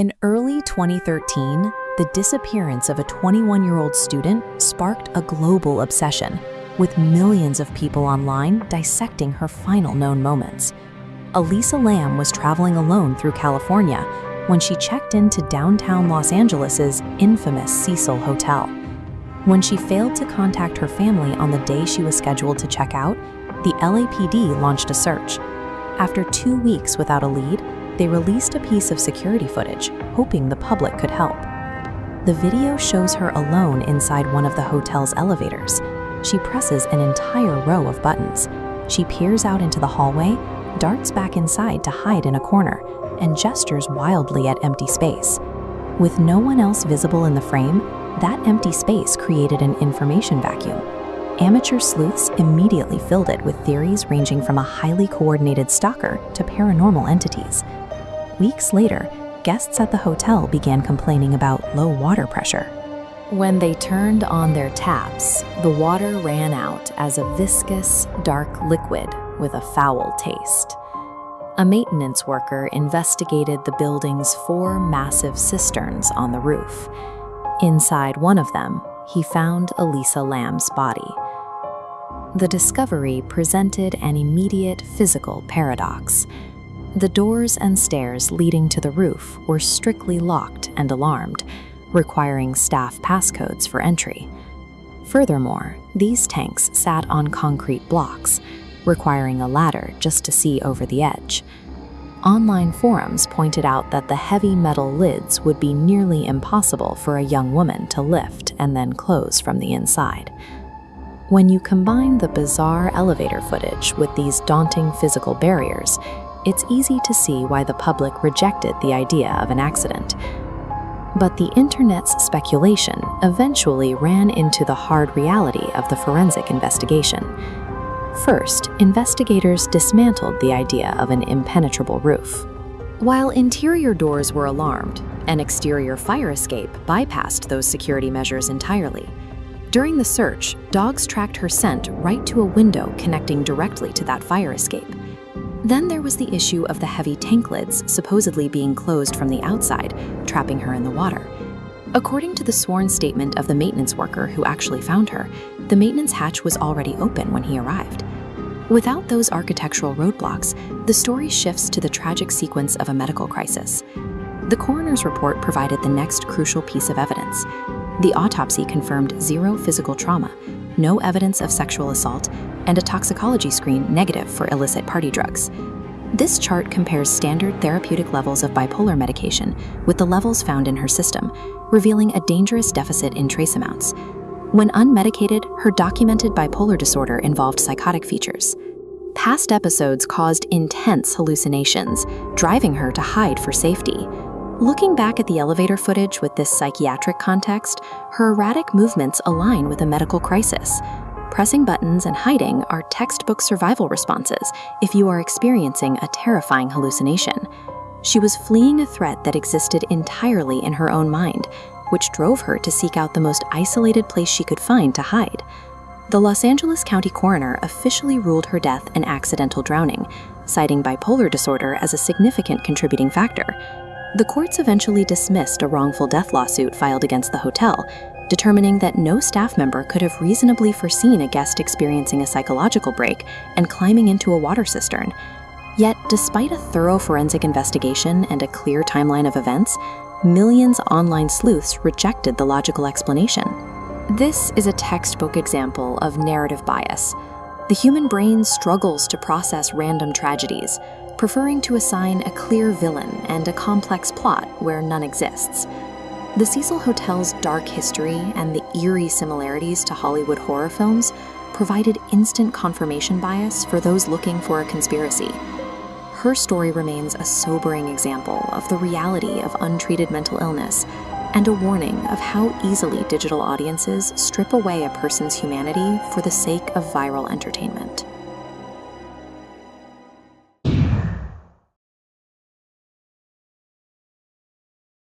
In early 2013, the disappearance of a 21-year-old student sparked a global obsession, with millions of people online dissecting her final known moments. Elisa Lam was traveling alone through California when she checked into downtown Los Angeles' infamous Cecil hotel. When she failed to contact her family on the day she was scheduled to check out, the LAPD launched a search. After 2 weeks without a lead, they released a piece of security footage, hoping the public could help. The video shows her alone inside one of the hotel's elevators. She presses an entire row of buttons. She peers out into the hallway, darts back inside to hide in a corner, and gestures wildly at empty space. With no one else visible in the frame, that empty space created an information vacuum. Amateur sleuths immediately filled it with theories ranging from a highly coordinated stalker to paranormal entities. Weeks later, guests at the hotel began complaining about low water pressure. When they turned on their taps, the water ran out as a viscous, dark liquid with a foul taste. A maintenance worker investigated the building's 4 massive cisterns on the roof. Inside one of them, he found Elisa Lam's body. The discovery presented an immediate physical paradox. The doors and stairs leading to the roof were strictly locked and alarmed, requiring staff passcodes for entry. Furthermore, these tanks sat on concrete blocks, requiring a ladder just to see over the edge. Online forums pointed out that the heavy metal lids would be nearly impossible for a young woman to lift and then close from the inside. When you combine the bizarre elevator footage with these daunting physical barriers, it's easy to see why the public rejected the idea of an accident. But the internet's speculation eventually ran into the hard reality of the forensic investigation. First, investigators dismantled the idea of an impenetrable roof. While interior doors were alarmed, an exterior fire escape bypassed those security measures entirely. During the search, dogs tracked her scent right to a window connecting directly to that fire escape. Then there was the issue of the heavy tank lids supposedly being closed from the outside, trapping her in the water. According to the sworn statement of the maintenance worker who actually found her, the maintenance hatch was already open when he arrived. Without those architectural roadblocks, the story shifts to the tragic sequence of a medical crisis. The coroner's report provided the next crucial piece of evidence. The autopsy confirmed 0 physical trauma, no evidence of sexual assault, and a toxicology screen negative for illicit party drugs. This chart compares standard therapeutic levels of bipolar medication with the levels found in her system, revealing a dangerous deficit in trace amounts. When unmedicated, her documented bipolar disorder involved psychotic features. Past episodes caused intense hallucinations, driving her to hide for safety. Looking back at the elevator footage with this psychiatric context, her erratic movements align with a medical crisis. Pressing buttons and hiding are textbook survival responses if you are experiencing a terrifying hallucination. She was fleeing a threat that existed entirely in her own mind, which drove her to seek out the most isolated place she could find to hide. The Los Angeles County coroner officially ruled her death an accidental drowning, citing bipolar disorder as a significant contributing factor. The courts eventually dismissed a wrongful death lawsuit filed against the hotel, determining that no staff member could have reasonably foreseen a guest experiencing a psychological break and climbing into a water cistern. Yet, despite a thorough forensic investigation and a clear timeline of events, millions of online sleuths rejected the logical explanation. This is a textbook example of narrative bias. The human brain struggles to process random tragedies, preferring to assign a clear villain and a complex plot where none exists. The Cecil Hotel's dark history and the eerie similarities to Hollywood horror films provided instant confirmation bias for those looking for a conspiracy. Her story remains a sobering example of the reality of untreated mental illness and a warning of how easily digital audiences strip away a person's humanity for the sake of viral entertainment.